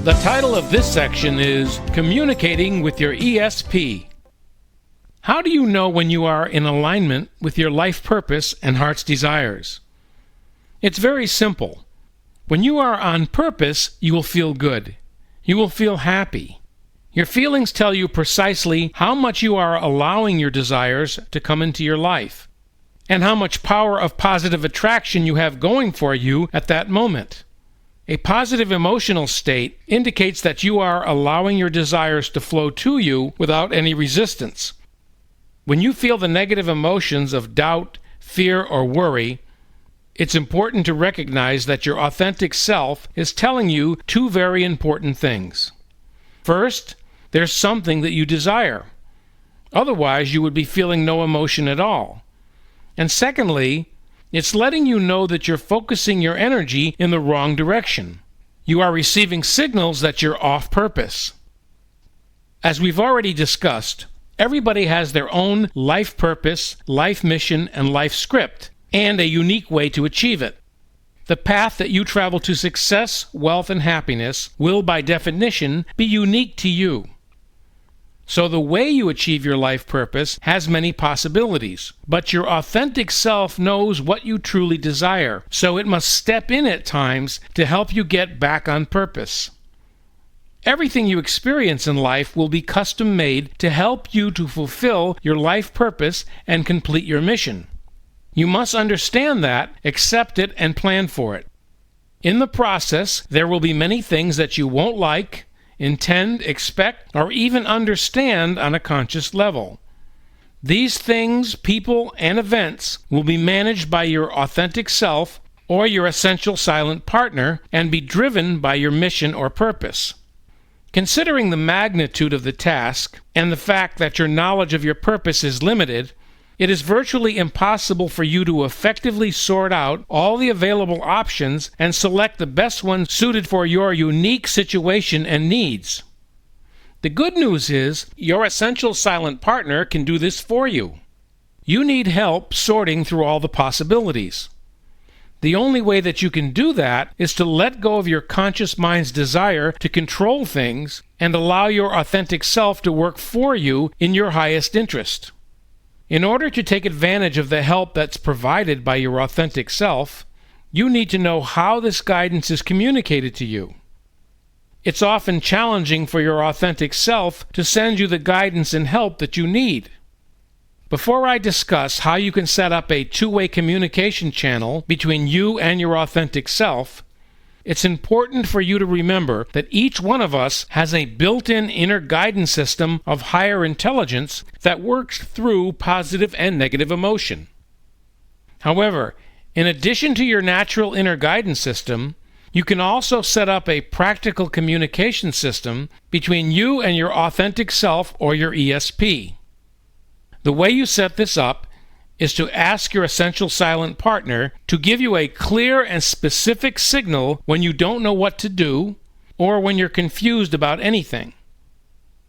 The title of this section is Communicating with Your ESP. How do you know when you are in alignment with your life purpose and heart's desires? It's very simple. When you are on purpose, you will feel good. You will feel happy. Your feelings tell you precisely how much you are allowing your desires to come into your life, and how much power of positive attraction you have going for you at that moment. A positive emotional state indicates that you are allowing your desires to flow to you without any resistance. When you feel the negative emotions of doubt, fear, or worry, it's important to recognize that your authentic self is telling you two very important things. First, there's something that you desire. Otherwise, you would be feeling no emotion at all. And secondly, it's letting you know that you're focusing your energy in the wrong direction. You are receiving signals that you're off purpose. As we've already discussed, everybody has their own life purpose, life mission, and life script, and a unique way to achieve it. The path that you travel to success, wealth, and happiness will, by definition, be unique to you. So the way you achieve your life purpose has many possibilities, but your authentic self knows what you truly desire, so it must step in at times to help you get back on purpose. Everything you experience in life will be custom made to help you to fulfill your life purpose and complete your mission. You must understand that, accept it, and plan for it. In the process, there will be many things that you won't like, intend, expect, or even understand on a conscious level. These things, people, and events will be managed by your authentic self or your essential silent partner and be driven by your mission or purpose. Considering the magnitude of the task and the fact that your knowledge of your purpose is limited, it is virtually impossible for you to effectively sort out all the available options and select the best one suited for your unique situation and needs. The good news is your essential silent partner can do this for you. You need help sorting through all the possibilities. The only way that you can do that is to let go of your conscious mind's desire to control things and allow your authentic self to work for you in your highest interest. In order to take advantage of the help that's provided by your authentic self, you need to know how this guidance is communicated to you. It's often challenging for your authentic self to send you the guidance and help that you need. Before I discuss how you can set up a two-way communication channel between you and your authentic self, it's important for you to remember that each one of us has a built-in inner guidance system of higher intelligence that works through positive and negative emotion. However, in addition to your natural inner guidance system, you can also set up a practical communication system between you and your authentic self or your ESP. The way you set this up is to ask your essential silent partner to give you a clear and specific signal when you don't know what to do or when you're confused about anything.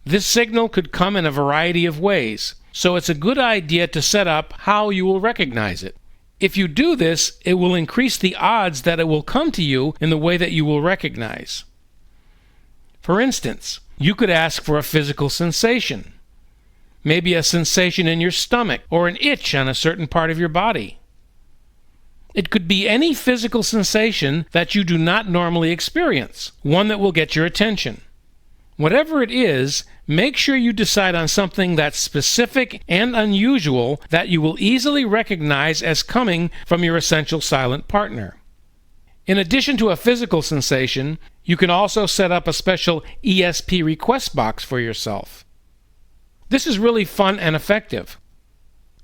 This signal could come in a variety of ways, so it's a good idea to set up how you will recognize it. If you do this, it will increase the odds that it will come to you in the way that you will recognize. For instance, you could ask for a physical sensation. Maybe a sensation in your stomach or an itch on a certain part of your body. It could be any physical sensation that you do not normally experience, one that will get your attention. Whatever it is, make sure you decide on something that's specific and unusual that you will easily recognize as coming from your essential silent partner. In addition to a physical sensation, you can also set up a special ESP request box for yourself. This is really fun and effective.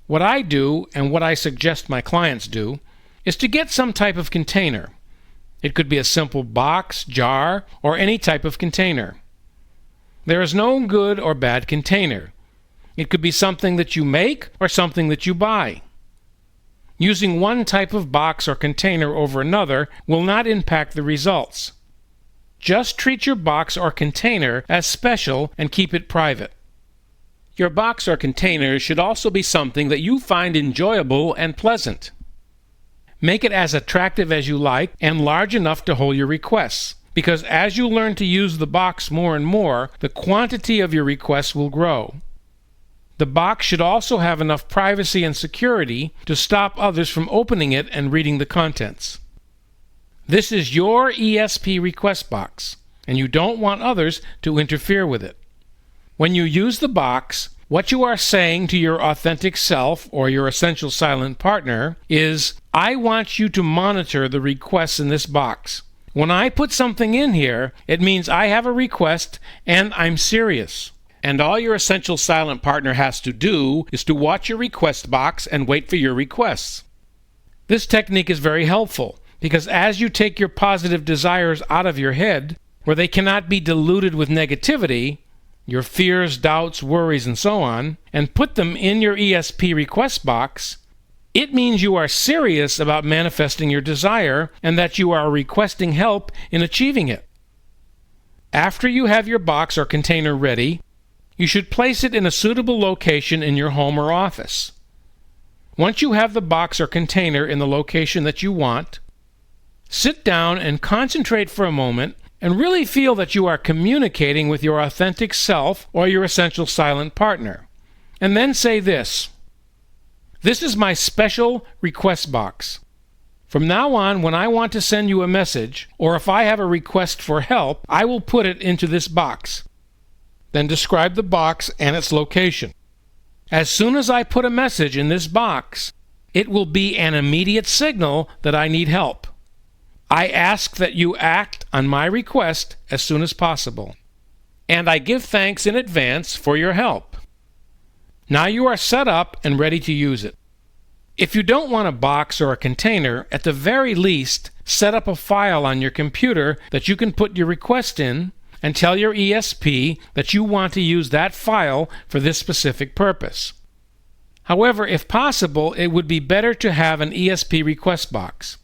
What I do, and what I suggest my clients do, is to get some type of container. It could be a simple box, jar, or any type of container. There is no good or bad container. It could be something that you make or something that you buy. Using one type of box or container over another will not impact the results. Just treat your box or container as special and keep it private. Your box or container should also be something that you find enjoyable and pleasant. Make it as attractive as you like and large enough to hold your requests, because as you learn to use the box more and more, the quantity of your requests will grow. The box should also have enough privacy and security to stop others from opening it and reading the contents. This is your ESP request box, and you don't want others to interfere with it. When you use the box, what you are saying to your authentic self or your essential silent partner is, I want you to monitor the requests in this box. When I put something in here, it means I have a request and I'm serious. And all your essential silent partner has to do is to watch your request box and wait for your requests. This technique is very helpful because as you take your positive desires out of your head, where they cannot be diluted with negativity, your fears, doubts, worries, and so on, and put them in your ESP request box, it means you are serious about manifesting your desire and that you are requesting help in achieving it. After you have your box or container ready, you should place it in a suitable location in your home or office. Once you have the box or container in the location that you want, sit down and concentrate for a moment and really feel that you are communicating with your authentic self or your essential silent partner. And then say this: this is my special request box. From now on, when I want to send you a message, or if I have a request for help, I will put it into this box. Then describe the box and its location. As soon as I put a message in this box, it will be an immediate signal that I need help. I ask that you act on my request as soon as possible, and I give thanks in advance for your help. Now you are set up and ready to use it. If you don't want a box or a container, at the very least, set up a file on your computer that you can put your request in and tell your ESP that you want to use that file for this specific purpose. However, if possible, it would be better to have an ESP request box.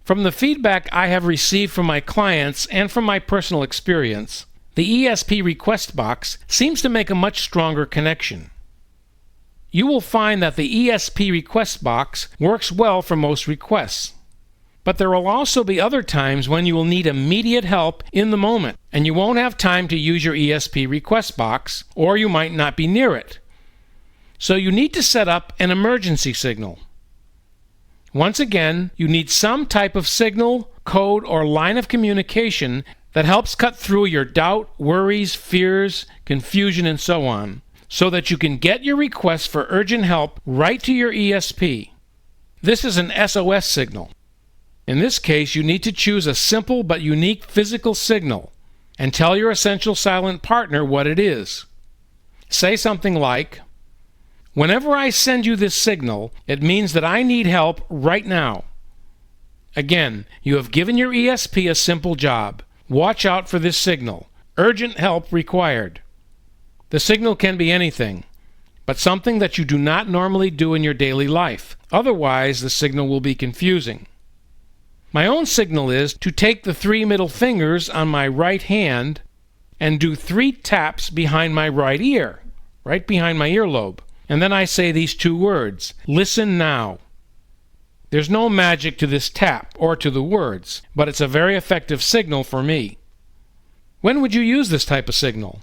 From the feedback I have received from my clients and from my personal experience, the ESP request box seems to make a much stronger connection. You will find that the ESP request box works well for most requests. But there will also be other times when you will need immediate help in the moment, and you won't have time to use your ESP request box, or you might not be near it. So you need to set up an emergency signal. Once again, you need some type of signal, code, or line of communication that helps cut through your doubt, worries, fears, confusion, and so on, so that you can get your request for urgent help right to your ESP. This is an SOS signal. In this case, you need to choose a simple but unique physical signal and tell your essential silent partner what it is. Say something like, whenever I send you this signal, it means that I need help right now. Again, you have given your ESP a simple job. Watch out for this signal. Urgent help required. The signal can be anything, but something that you do not normally do in your daily life. Otherwise, the signal will be confusing. My own signal is to take the 3 middle fingers on my right hand and do 3 taps behind my right ear, right behind my earlobe. And then I say these 2 words, listen now. There's no magic to this tap or to the words, but it's a very effective signal for me. When would you use this type of signal?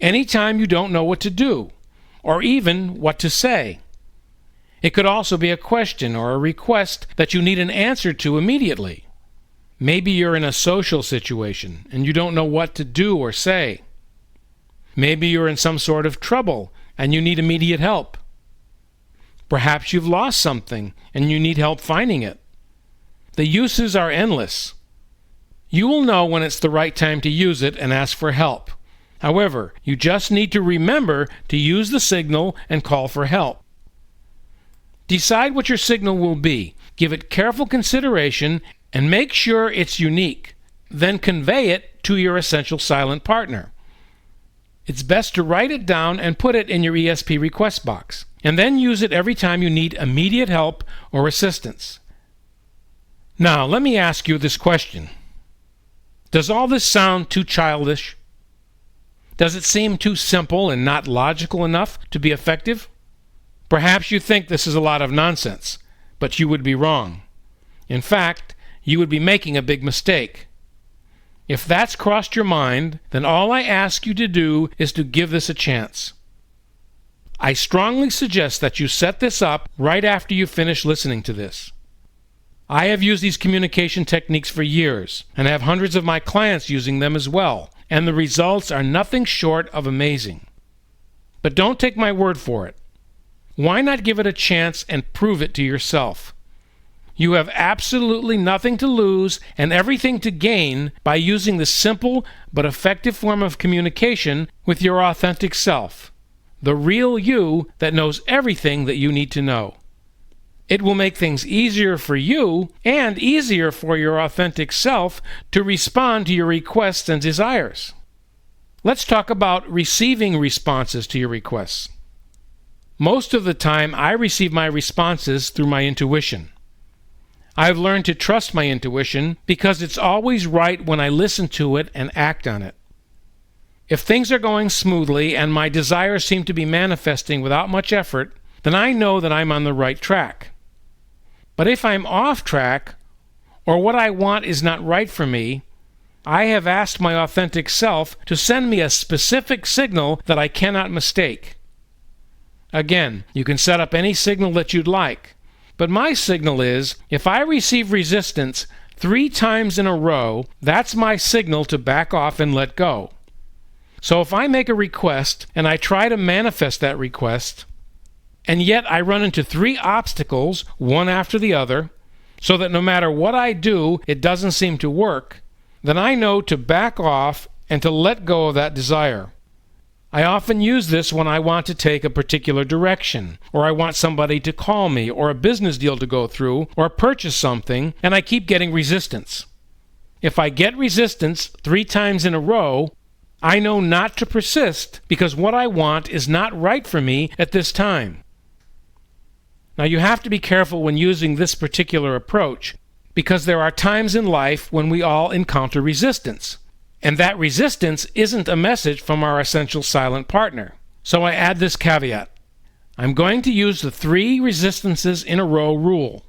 Anytime you don't know what to do, or even what to say. It could also be a question or a request that you need an answer to immediately. Maybe you're in a social situation and you don't know what to do or say. Maybe you're in some sort of trouble and you need immediate help. Perhaps you've lost something and you need help finding it. The uses are endless. You will know when it's the right time to use it and ask for help. However, you just need to remember to use the signal and call for help. Decide what your signal will be. Give it careful consideration and make sure it's unique. Then convey it to your essential silent partner. It's best to write it down and put it in your ESP request box, and then use it every time you need immediate help or assistance. Now, let me ask you this question. Does all this sound too childish? Does it seem too simple and not logical enough to be effective? Perhaps you think this is a lot of nonsense, but you would be wrong. In fact, you would be making a big mistake. If that's crossed your mind, then all I ask you to do is to give this a chance. I strongly suggest that you set this up right after you finish listening to this. I have used these communication techniques for years, and have hundreds of my clients using them as well, and the results are nothing short of amazing. But don't take my word for it. Why not give it a chance and prove it to yourself? You have absolutely nothing to lose and everything to gain by using this simple but effective form of communication with your authentic self, the real you that knows everything that you need to know. It will make things easier for you and easier for your authentic self to respond to your requests and desires. Let's talk about receiving responses to your requests. Most of the time, I receive my responses through my intuition. I've learned to trust my intuition because it's always right when I listen to it and act on it. If things are going smoothly and my desires seem to be manifesting without much effort, then I know that I'm on the right track. But if I'm off track, or what I want is not right for me, I have asked my authentic self to send me a specific signal that I cannot mistake. Again, you can set up any signal that you'd like, but my signal is, if I receive resistance 3 times in a row, that's my signal to back off and let go. So if I make a request and I try to manifest that request, and yet I run into 3 obstacles, one after the other, so that no matter what I do, it doesn't seem to work, then I know to back off and to let go of that desire. I often use this when I want to take a particular direction, or I want somebody to call me, or a business deal to go through, or purchase something, and I keep getting resistance. If I get resistance 3 times in a row, I know not to persist because what I want is not right for me at this time. Now you have to be careful when using this particular approach because there are times in life when we all encounter resistance. And that resistance isn't a message from our essential silent partner. So I add this caveat. I'm going to use the 3 resistances in a row rule.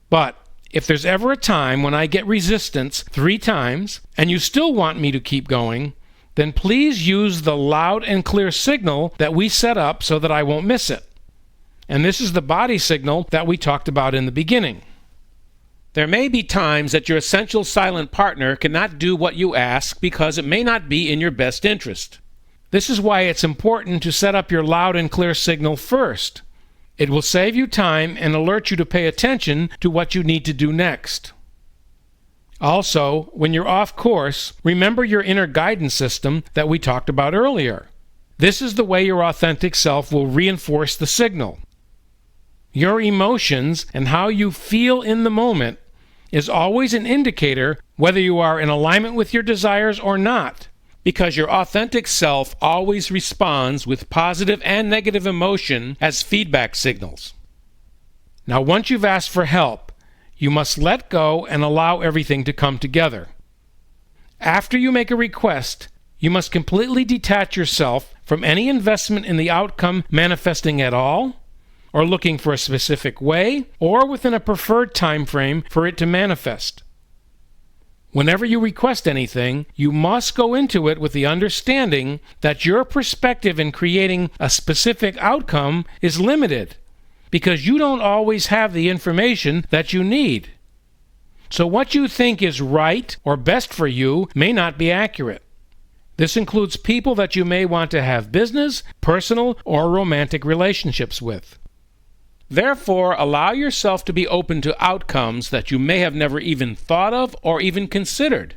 But if there's ever a time when I get resistance 3 times and you still want me to keep going, then please use the loud and clear signal that we set up so that I won't miss it. And this is the body signal that we talked about in the beginning. There may be times that your essential silent partner cannot do what you ask because it may not be in your best interest. This is why it's important to set up your loud and clear signal first. It will save you time and alert you to pay attention to what you need to do next. Also, when you're off course, remember your inner guidance system that we talked about earlier. This is the way your authentic self will reinforce the signal. Your emotions and how you feel in the moment is always an indicator whether you are in alignment with your desires or not, because your authentic self always responds with positive and negative emotion as feedback signals. Now, once you've asked for help, you must let go and allow everything to come together. After you make a request, you must completely detach yourself from any investment in the outcome manifesting at all, or looking for a specific way, or within a preferred time frame for it to manifest. Whenever you request anything, you must go into it with the understanding that your perspective in creating a specific outcome is limited, because you don't always have the information that you need. So what you think is right or best for you may not be accurate. This includes people that you may want to have business, personal, or romantic relationships with. Therefore, allow yourself to be open to outcomes that you may have never even thought of or even considered.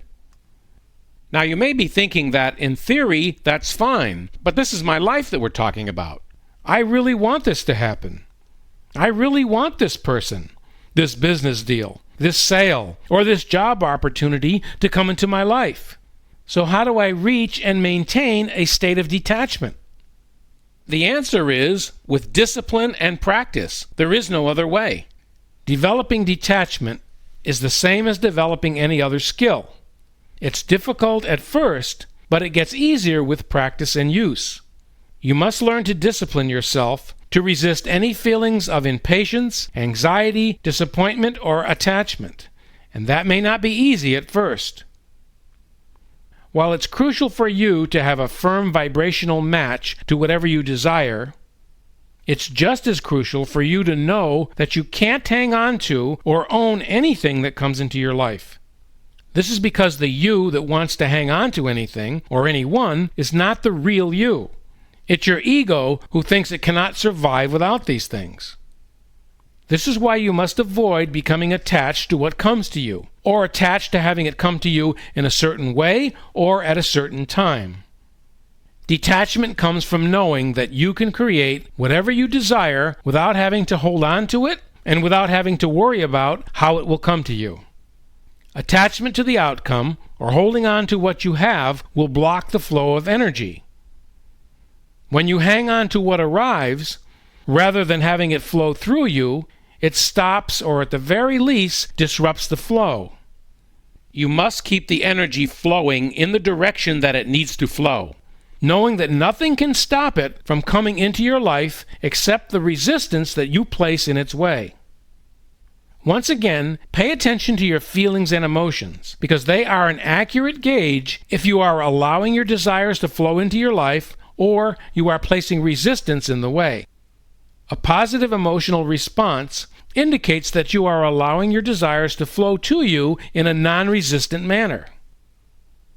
Now, you may be thinking that, in theory, that's fine, but this is my life that we're talking about. I really want this to happen. I really want this person, this business deal, this sale, or this job opportunity to come into my life. So how do I reach and maintain a state of detachment? The answer is, with discipline and practice. There is no other way. Developing detachment is the same as developing any other skill. It's difficult at first, but it gets easier with practice and use. You must learn to discipline yourself to resist any feelings of impatience, anxiety, disappointment, or attachment, and that may not be easy at first. While it's crucial for you to have a firm vibrational match to whatever you desire, it's just as crucial for you to know that you can't hang on to or own anything that comes into your life. This is because the you that wants to hang on to anything or anyone is not the real you. It's your ego who thinks it cannot survive without these things. This is why you must avoid becoming attached to what comes to you, or attached to having it come to you in a certain way or at a certain time. Detachment comes from knowing that you can create whatever you desire without having to hold on to it and without having to worry about how it will come to you. Attachment to the outcome, or holding on to what you have, will block the flow of energy. When you hang on to what arrives, rather than having it flow through you, it stops, or at the very least, disrupts the flow. You must keep the energy flowing in the direction that it needs to flow, knowing that nothing can stop it from coming into your life except the resistance that you place in its way. Once again, pay attention to your feelings and emotions, because they are an accurate gauge if you are allowing your desires to flow into your life or you are placing resistance in the way. A positive emotional response indicates that you are allowing your desires to flow to you in a non-resistant manner.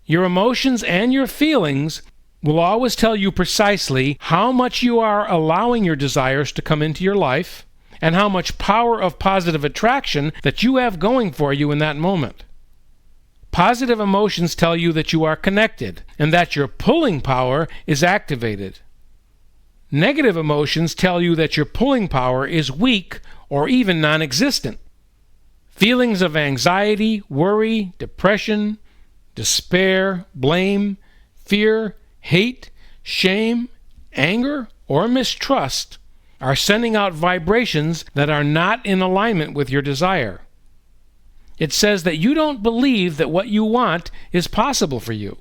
Your emotions and your feelings will always tell you precisely how much you are allowing your desires to come into your life and how much power of positive attraction that you have going for you in that moment. Positive emotions tell you that you are connected and that your pulling power is activated. Negative emotions tell you that your pulling power is weak or even non-existent. Feelings of anxiety, worry, depression, despair, blame, fear, hate, shame, anger, or mistrust are sending out vibrations that are not in alignment with your desire. It says that you don't believe that what you want is possible for you.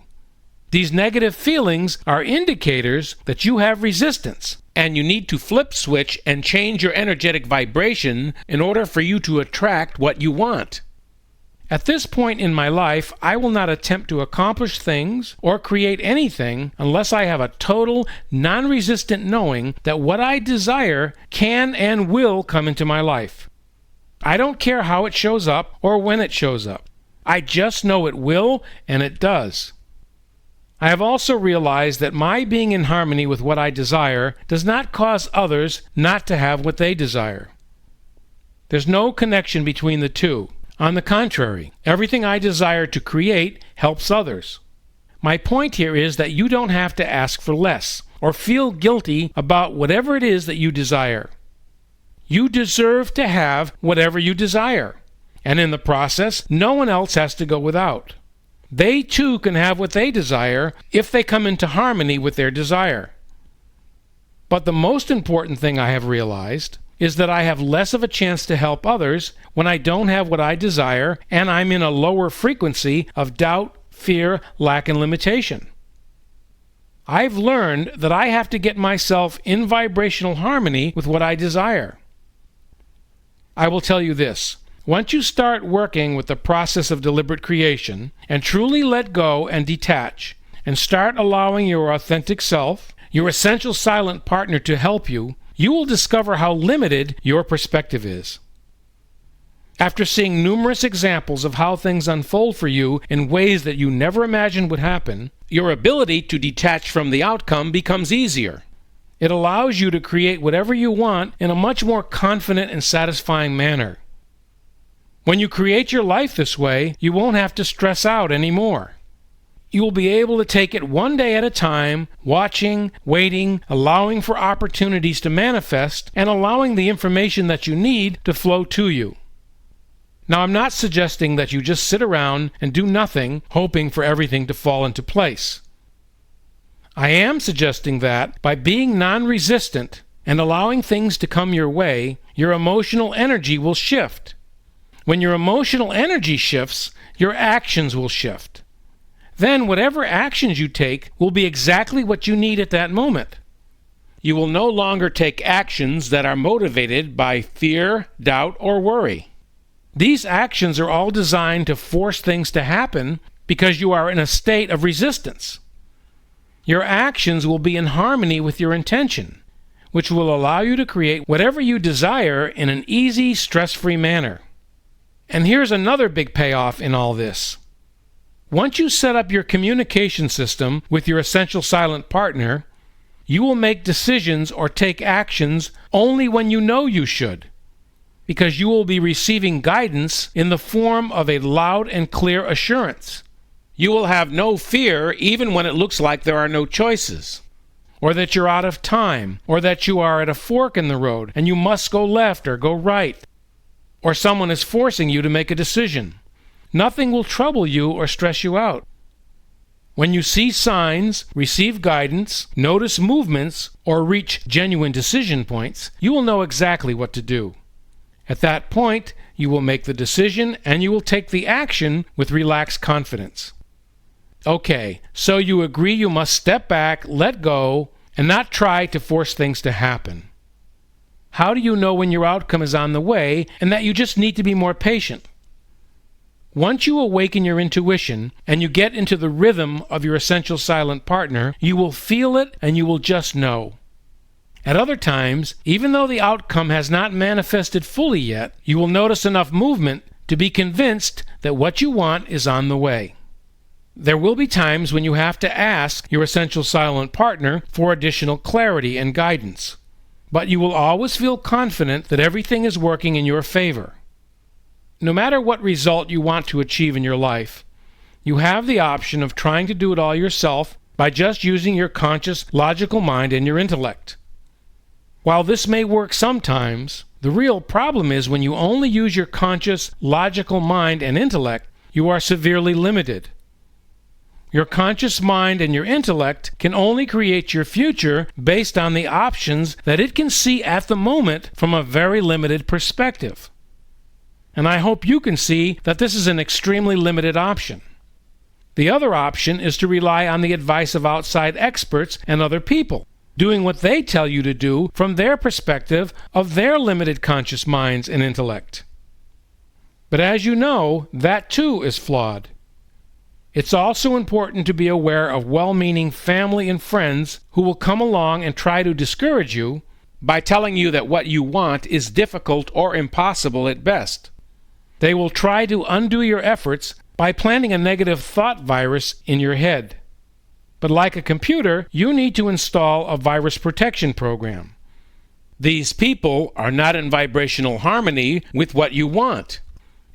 These negative feelings are indicators that you have resistance, and you need to flip switch and change your energetic vibration in order for you to attract what you want. At this point in my life, I will not attempt to accomplish things or create anything unless I have a total, non-resistant knowing that what I desire can and will come into my life. I don't care how it shows up or when it shows up. I just know it will, and it does. I have also realized that my being in harmony with what I desire does not cause others not to have what they desire. There's no connection between the two. On the contrary, everything I desire to create helps others. My point here is that you don't have to ask for less or feel guilty about whatever it is that you desire. You deserve to have whatever you desire, and in the process, no one else has to go without. They too can have what they desire if they come into harmony with their desire. But the most important thing I have realized is that I have less of a chance to help others when I don't have what I desire and I'm in a lower frequency of doubt, fear, lack, and limitation. I've learned that I have to get myself in vibrational harmony with what I desire. I will tell you this. Once you start working with the process of deliberate creation and truly let go and detach and start allowing your authentic self, your essential silent partner to help you, you will discover how limited your perspective is. After seeing numerous examples of how things unfold for you in ways that you never imagined would happen, your ability to detach from the outcome becomes easier. It allows you to create whatever you want in a much more confident and satisfying manner. When you create your life this way, you won't have to stress out anymore. You will be able to take it one day at a time, watching, waiting, allowing for opportunities to manifest, and allowing the information that you need to flow to you. Now, I'm not suggesting that you just sit around and do nothing, hoping for everything to fall into place. I am suggesting that by being non-resistant and allowing things to come your way, your emotional energy will shift. When your emotional energy shifts, your actions will shift. Then whatever actions you take will be exactly what you need at that moment. You will no longer take actions that are motivated by fear, doubt, or worry. These actions are all designed to force things to happen because you are in a state of resistance. Your actions will be in harmony with your intention, which will allow you to create whatever you desire in an easy, stress-free manner. And here's another big payoff in all this. Once you set up your communication system with your essential silent partner, you will make decisions or take actions only when you know you should, because you will be receiving guidance in the form of a loud and clear assurance. You will have no fear even when it looks like there are no choices, or that you're out of time, or that you are at a fork in the road and you must go left or go right, or someone is forcing you to make a decision. Nothing will trouble you or stress you out. When you see signs, receive guidance, notice movements, or reach genuine decision points, you will know exactly what to do. At that point, you will make the decision and you will take the action with relaxed confidence. Okay, so you agree you must step back, let go, and not try to force things to happen. How do you know when your outcome is on the way and that you just need to be more patient? Once you awaken your intuition and you get into the rhythm of your essential silent partner, you will feel it and you will just know. At other times, even though the outcome has not manifested fully yet, you will notice enough movement to be convinced that what you want is on the way. There will be times when you have to ask your essential silent partner for additional clarity and guidance, but you will always feel confident that everything is working in your favor. No matter what result you want to achieve in your life, you have the option of trying to do it all yourself by just using your conscious, logical mind and your intellect. While this may work sometimes, the real problem is when you only use your conscious, logical mind and intellect, you are severely limited. Your conscious mind and your intellect can only create your future based on the options that it can see at the moment from a very limited perspective. And I hope you can see that this is an extremely limited option. The other option is to rely on the advice of outside experts and other people, doing what they tell you to do from their perspective of their limited conscious minds and intellect. But as you know, that too is flawed. It's also important to be aware of well-meaning family and friends who will come along and try to discourage you by telling you that what you want is difficult or impossible at best. They will try to undo your efforts by planting a negative thought virus in your head. But like a computer, you need to install a virus protection program. These people are not in vibrational harmony with what you want.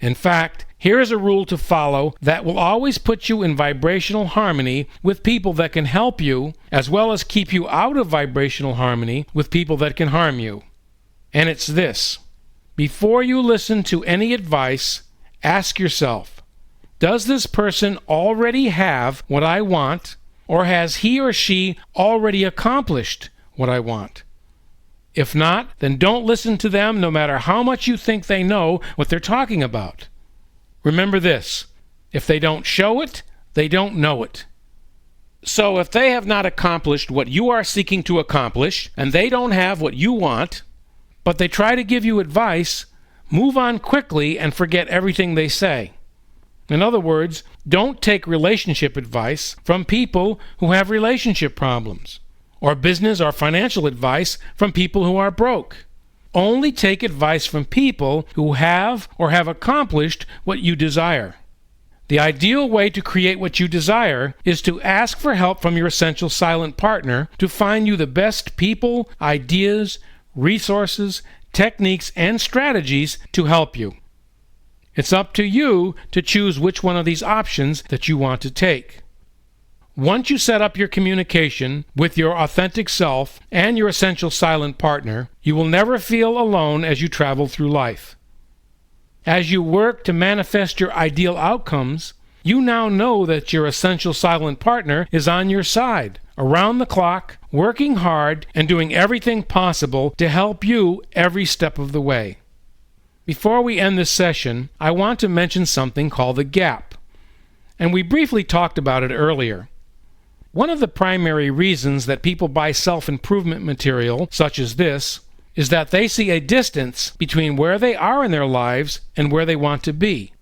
In fact, here is a rule to follow that will always put you in vibrational harmony with people that can help you, as well as keep you out of vibrational harmony with people that can harm you. And it's this: before you listen to any advice, ask yourself, does this person already have what I want, or has he or she already accomplished what I want? If not, then don't listen to them no matter how much you think they know what they're talking about. Remember this: if they don't show it, they don't know it. So if they have not accomplished what you are seeking to accomplish, and they don't have what you want, but they try to give you advice, move on quickly and forget everything they say. In other words, don't take relationship advice from people who have relationship problems, or business or financial advice from people who are broke. Only take advice from people who have or have accomplished what you desire. The ideal way to create what you desire is to ask for help from your essential silent partner to find you the best people, ideas, resources, techniques, and strategies to help you. It's up to you to choose which one of these options that you want to take. Once you set up your communication with your authentic self and your essential silent partner, you will never feel alone as you travel through life. As you work to manifest your ideal outcomes, you now know that your essential silent partner is on your side, around the clock, working hard and doing everything possible to help you every step of the way. Before we end this session, I want to mention something called the gap, and we briefly talked about it earlier. One of the primary reasons that people buy self-improvement material such as this is that they see a distance between where they are in their lives and where they want to be,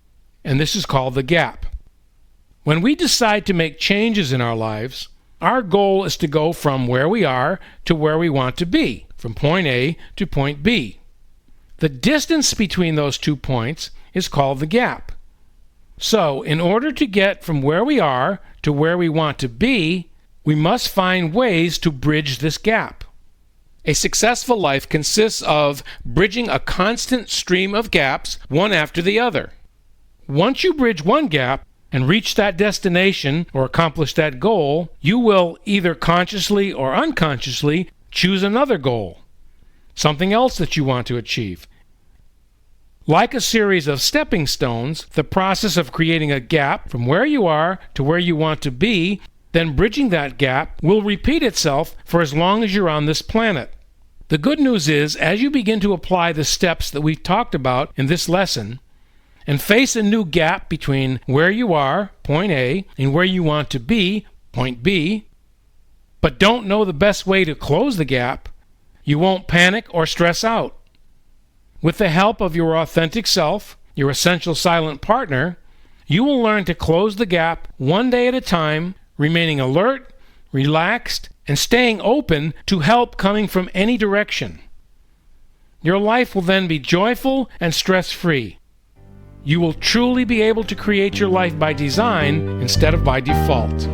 and this is called the gap. When we decide to make changes in our lives, our goal is to go from where we are to where we want to be, from point A to point B. The distance between those 2 points is called the gap. So, in order to get from where we are to where we want to be, we must find ways to bridge this gap. A successful life consists of bridging a constant stream of gaps, one after the other. Once you bridge one gap and reach that destination or accomplish that goal, you will either consciously or unconsciously choose another goal, something else that you want to achieve. Like a series of stepping stones, the process of creating a gap from where you are to where you want to be, then bridging that gap, will repeat itself for as long as you're on this planet. The good news is, as you begin to apply the steps that we've talked about in this lesson, and face a new gap between where you are, point A, and where you want to be, point B, but don't know the best way to close the gap, you won't panic or stress out. With the help of your authentic self, your essential silent partner, you will learn to close the gap one day at a time, remaining alert, relaxed, and staying open to help coming from any direction. Your life will then be joyful and stress-free. You will truly be able to create your life by design instead of by default.